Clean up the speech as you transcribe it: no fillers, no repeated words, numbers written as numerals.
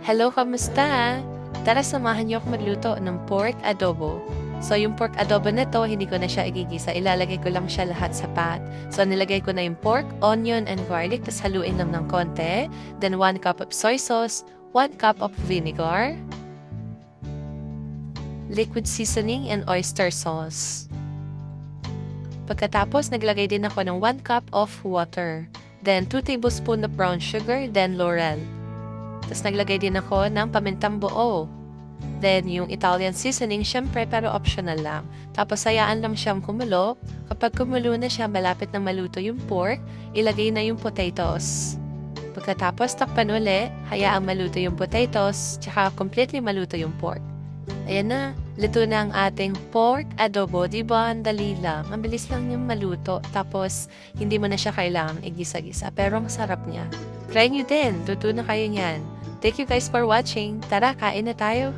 Hello, kamusta? Tara samahan niyo ako magluto ng pork adobo. So, yung pork adobo na to, hindi ko na siya igigisa. Ilalagay ko lang siya lahat sa pot. So, nilagay ko na yung pork, onion, and garlic. Tapos haluin lang ng konti. Then, 1 cup of soy sauce, 1 cup of vinegar, liquid seasoning, and oyster sauce. Pagkatapos, naglagay din ako ng 1 cup of water. Then, 2 tablespoons of brown sugar, then laurel. Tapos naglagay din ako ng pamintang buo. Then, yung Italian seasoning, syempre, pero optional lang. Tapos, hayaan lang siyang kumulo. Kapag kumulo na siya, malapit na maluto yung pork, ilagay na yung potatoes. Pagkatapos, takpan uli, hayaang maluto yung potatoes, tsaka completely maluto yung pork. Ayan na, luto na ang ating pork adobo. Diba, ang dali lang. Ang bilis lang yung maluto. Tapos, hindi mo na siya kailangang igisa-gisa. Pero, ang sarap niya. Try nyo din. Luto na kayo niyan. Thank you guys for watching. Tara, kain na tayo.